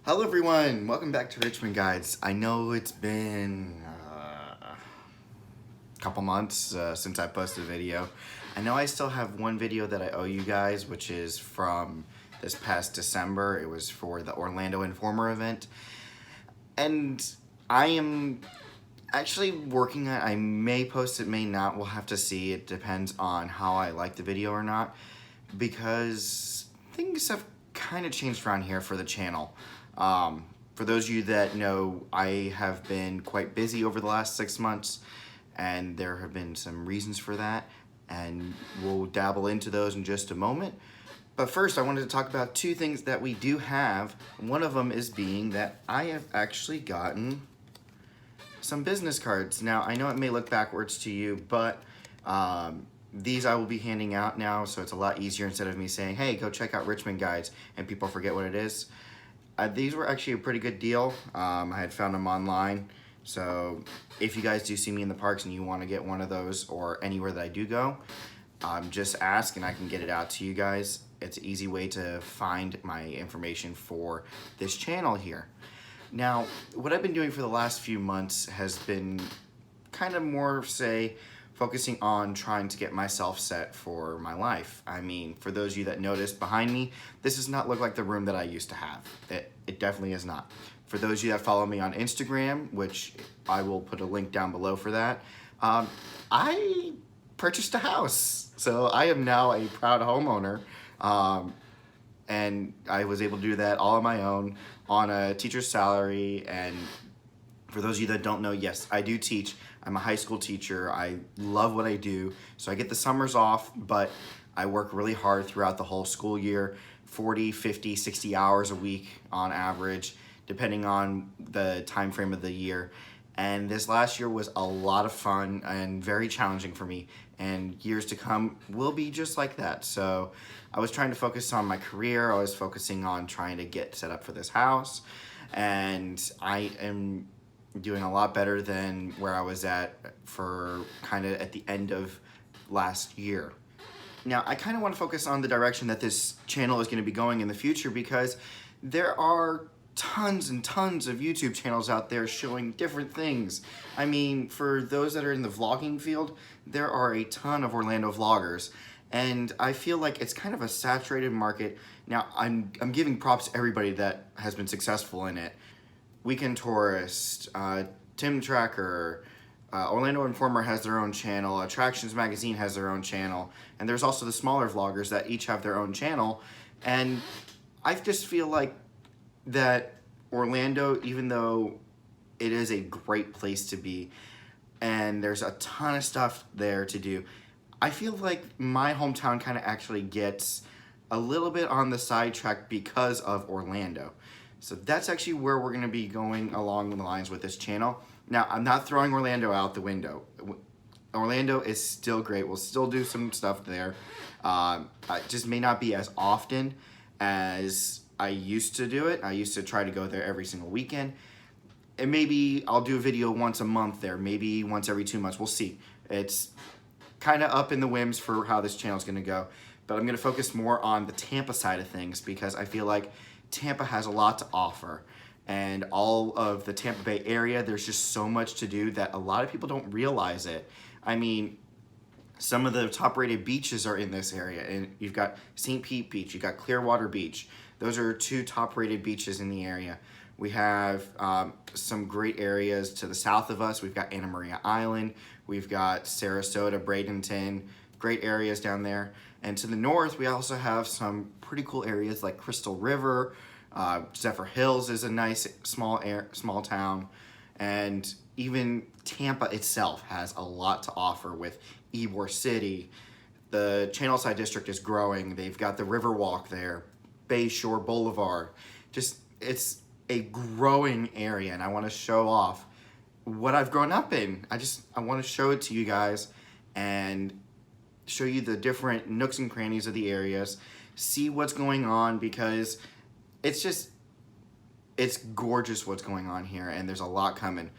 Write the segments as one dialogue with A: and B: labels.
A: Hello everyone, welcome back to Richmond Guides. I know it's been a couple months since I posted a video. I know I still have one video that I owe you guys, which is from this past December. It was for the Orlando Informer event. And I am actually working on, I may post it, may not, we'll have to see. It depends on how I like the video or not, because things have kind of changed around here for the channel. For those of you that know, I have been quite busy over the last 6 months, and there have been some reasons for that, and we'll dabble into those in just a moment. But first, I wanted to talk about two things that we do have. One of them is being that I have actually gotten some business cards. Now, I know it may look backwards to you, but these I will be handing out now, so it's a lot easier instead of me saying, hey, go check out Richmond Guides, and people forget what it is. These were actually a pretty good deal. I had found them online, so if you guys do see me in the parks and you want to get one of those or anywhere that I do go, just ask and I can get it out to you guys. It's an easy way to find my information for this channel here. Now, what I've been doing for the last few months has been kind of more, say, focusing on trying to get myself set for my life. I mean, for those of you that noticed behind me, this does not look like the room that I used to have. It definitely is not. For those of you that follow me on Instagram, which I will put a link down below for that, I purchased a house. So I am now a proud homeowner. And I was able to do that all on my own on a teacher's salary. And for those of you that don't know, yes, I do teach. I'm a high school teacher. I love what I do. So I get the summers off, but I work really hard throughout the whole school year, 40, 50, 60 hours a week on average, depending on the time frame of the year. And this last year was a lot of fun and very challenging for me. And years to come will be just like that. So I was trying to focus on my career. I was focusing on trying to get set up for this house. And I am doing a lot better than where I was at for kind of at the end of last year. Now, I kind of want to focus on the direction that this channel is going to be going in the future, because there are tons and tons of YouTube channels out there showing different things. I mean, for those that are in the vlogging field, there are a ton of Orlando vloggers, and I feel like it's kind of a saturated market. Now, I'm giving props to everybody that has been successful in it. Weekend Tourist, Tim Tracker, Orlando Informer has their own channel, Attractions Magazine has their own channel, and there's also the smaller vloggers that each have their own channel. And I just feel like that Orlando, even though it is a great place to be, and there's a ton of stuff there to do, I feel like my hometown kind of actually gets a little bit on the sidetrack because of Orlando. So that's actually where we're going to be going along the lines with this channel. Now, I'm not throwing Orlando out the window. Orlando is still great. We'll still do some stuff there. It just may not be as often as I used to do it. I used to try to go there every single weekend. And maybe I'll do a video once a month there, maybe once every 2 months. We'll see. It's kind of up in the whims for how this channel is going to go. But I'm going to focus more on the Tampa side of things, because I feel like Tampa has a lot to offer, and all of the Tampa Bay area, there's just so much to do that a lot of people don't realize it. I mean, some of the top rated beaches are in this area, and you've got St. Pete Beach, you've got Clearwater Beach. Those are two top rated beaches in the area. We have some great areas to the south of us. We've got Anna Maria Island, we've got Sarasota, Bradenton, great areas down there. And to the north, we also have some pretty cool areas like Crystal River. Zephyr Hills is a nice small town. And even Tampa itself has a lot to offer with Ybor City. The Channelside District is growing. They've got the Riverwalk there, Bayshore Boulevard. Just, it's a growing area, and I want to show off what I've grown up in. I want to show it to you guys and show you the different nooks and crannies of the areas, see what's going on, because it's gorgeous what's going on here, and there's a lot coming.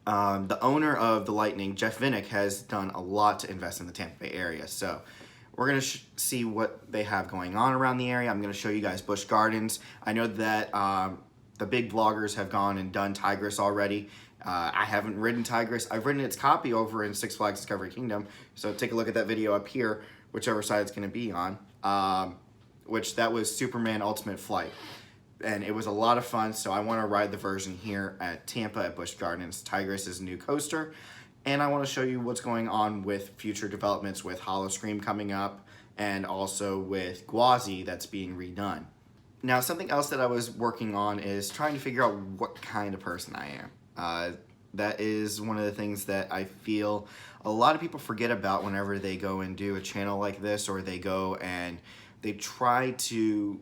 A: The owner of the Lightning, Jeff Vinik, has done a lot to invest in the Tampa Bay area, so We're gonna see what they have going on around the area. I'm gonna show you guys Busch Gardens. I know that the big vloggers have gone and done Tigris already. I haven't ridden Tigris. I've ridden its copy over in Six Flags Discovery Kingdom. So take a look at that video up here, whichever side it's gonna be on, which that was Superman Ultimate Flight. And it was a lot of fun, so I wanna ride the version here at Tampa at Busch Gardens. Tigris is a new coaster. And I want to show you what's going on with future developments with Howl-O-Scream coming up and also with Gwazi that's being redone. Now, something else that I was working on is trying to figure out what kind of person I am. That is one of the things that I feel a lot of people forget about whenever they go and do a channel like this, or they go and they try to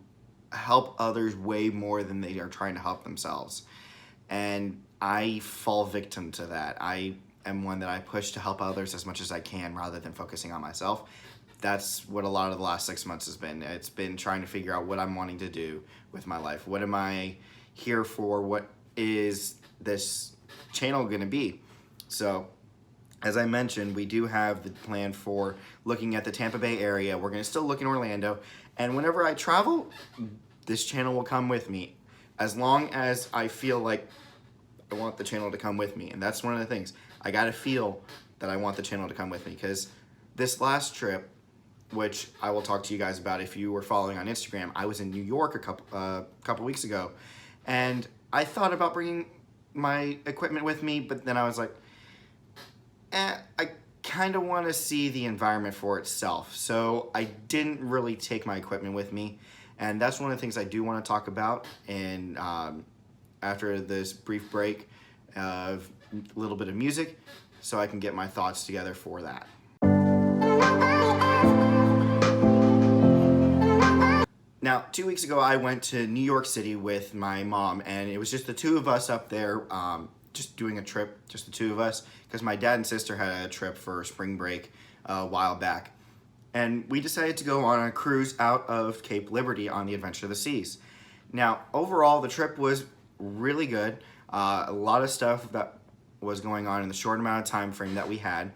A: help others way more than they are trying to help themselves. And I fall victim to that. I am one that I push to help others as much as I can rather than focusing on myself. That's what a lot of the last 6 months has been. It's been trying to figure out what I'm wanting to do with my life. What am I here for? What is this channel gonna be? So, as I mentioned, we do have the plan for looking at the Tampa Bay area. We're gonna still look in Orlando. And whenever I travel, this channel will come with me. As long as I feel like I want the channel to come with me. And that's one of the things. I gotta feel that I want the channel to come with me, because this last trip, which I will talk to you guys about if you were following on Instagram, I was in New York a couple weeks ago, and I thought about bringing my equipment with me, but then I was like, I kind of want to see the environment for itself, so I didn't really take my equipment with me, and that's one of the things I do want to talk about. And after this brief break of a little bit of music, so I can get my thoughts together for that. Now, 2 weeks ago, I went to New York City with my mom, and it was just the two of us up there, just doing a trip, just the two of us, because my dad and sister had a trip for spring break a while back. And we decided to go on a cruise out of Cape Liberty on the Adventure of the Seas. Now, overall, the trip was really good. A lot of stuff that was going on in the short amount of time frame that we had.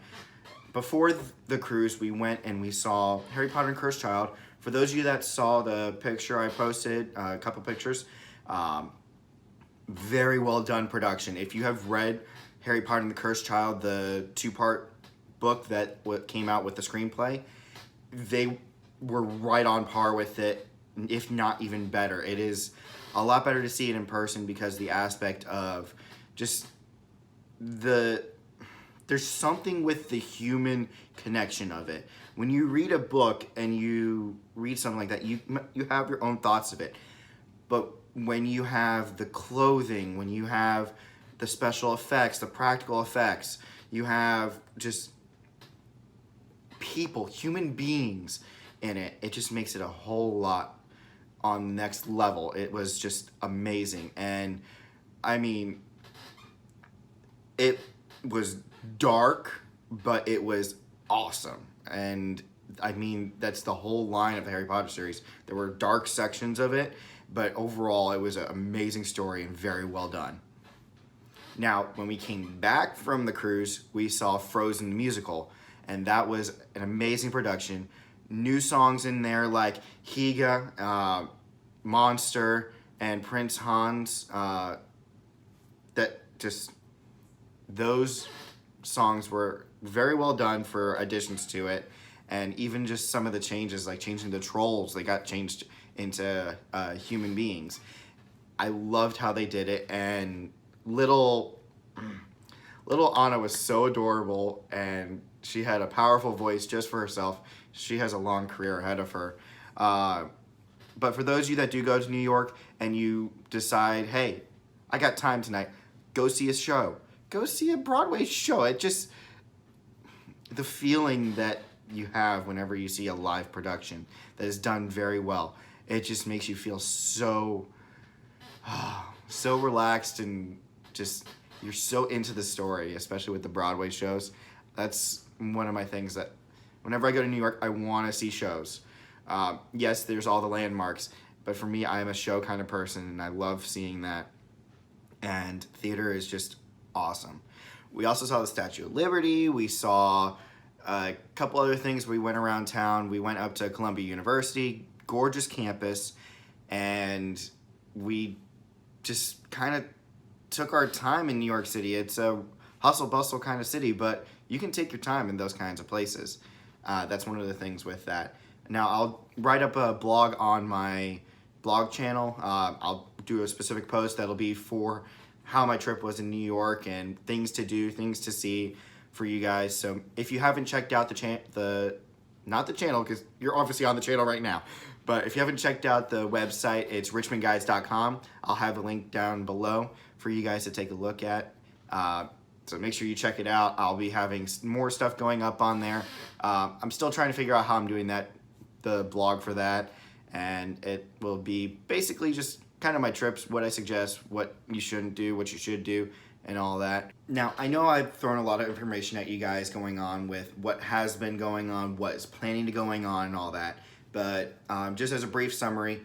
A: Before the cruise, we went and we saw Harry Potter and Cursed Child. For those of you that saw the picture I posted, a couple pictures, very well done production. If you have read Harry Potter and the Cursed Child, the two-part book that came out with the screenplay, they were right on par with it, if not even better. It is a lot better to see it in person because the aspect of just there's something with the human connection of it. When you read a book and you read something like that, you have your own thoughts of it. But when you have the clothing, when you have the special effects, the practical effects, you have just people, human beings in it, it just makes it a whole lot on the next level. It was just amazing. And I mean, it was dark, but it was awesome. And I mean, that's the whole line of the Harry Potter series. There were dark sections of it, but overall it was an amazing story and very well done. Now, when we came back from the cruise, we saw Frozen the musical, and that was an amazing production. New songs in there like Higa, Monster, and Prince Hans. Those songs were very well done for additions to it, and even just some of the changes, like changing the trolls, they got changed into human beings. I loved how they did it, and little Anna was so adorable, and she had a powerful voice just for herself. She has a long career ahead of her. But for those of you that do go to New York and you decide, hey, I got time tonight, go see a show. Go see a Broadway show. It just, the feeling that you have whenever you see a live production that is done very well, it just makes you feel so relaxed, and just, you're so into the story, especially with the Broadway shows. That's one of my things that whenever I go to New York, I want to see shows. Yes, there's all the landmarks, but for me, I am a show kind of person, and I love seeing that. And theater is just awesome. We also saw the Statue of Liberty. We saw A couple other things, we went around town. We went up to Columbia University, gorgeous campus, and we just kind of took our time in New York City. It's a hustle bustle kind of city, but you can take your time in those kinds of places. That's one of the things with that. Now, I'll write up a blog on my blog channel. I'll do a specific post that'll be for how my trip was in New York and things to do, things to see for you guys. So if you haven't checked out not the channel, because you're obviously on the channel right now, but if you haven't checked out the website, it's richmondguides.com. I'll have a link down below for you guys to take a look at. So make sure you check it out. I'll be having more stuff going up on there. I'm still trying to figure out how I'm doing the blog for that, and it will be basically just kind of my trips, what I suggest, what you shouldn't do, what you should do, and all that. Now, I know I've thrown a lot of information at you guys going on with what has been going on, what is planning to going on, and all that, but just as a brief summary,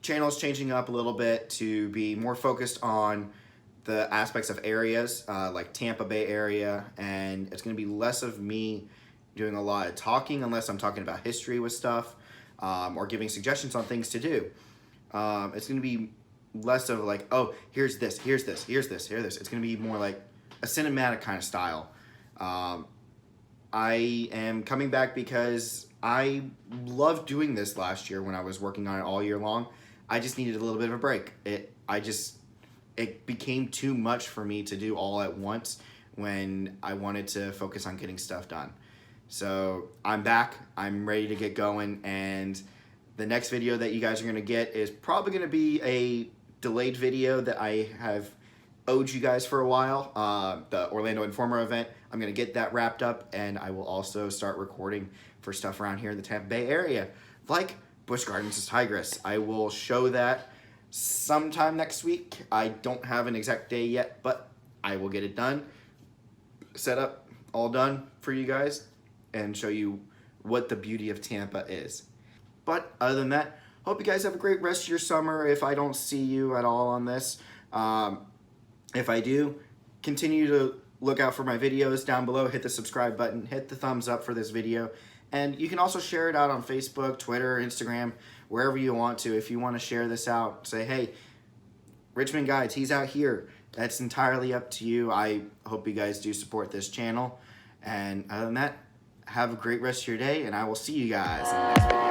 A: channel's changing up a little bit to be more focused on the aspects of areas like Tampa Bay area, and it's going to be less of me doing a lot of talking unless I'm talking about history with stuff or giving suggestions on things to do. It's going to be less of like, oh, here's this, here's this, here's this, here's this. It's going to be more like a cinematic kind of style. I am coming back because I loved doing this last year when I was working on it all year long. I just needed a little bit of a break. It became too much for me to do all at once when I wanted to focus on getting stuff done. So I'm back, I'm ready to get going, and the next video that you guys are gonna get is probably gonna be a delayed video that I have owed you guys for a while, the Orlando Informer event. I'm gonna get that wrapped up, and I will also start recording for stuff around here in the Tampa Bay area, like Busch Gardens' Tigris. I will show that sometime next week. I don't have an exact day yet, but I will get it done, set up, all done for you guys, and show you what the beauty of Tampa is. But other than that, hope you guys have a great rest of your summer if I don't see you at all on this. If I do, continue to look out for my videos down below. Hit the subscribe button, hit the thumbs up for this video, and you can also share it out on Facebook, Twitter, Instagram, wherever you want to. If you want to share this out, say, hey, Richmond Guides, he's out here. That's entirely up to you. I hope you guys do support this channel. And other than that, have a great rest of your day, and I will see you guys in the next video.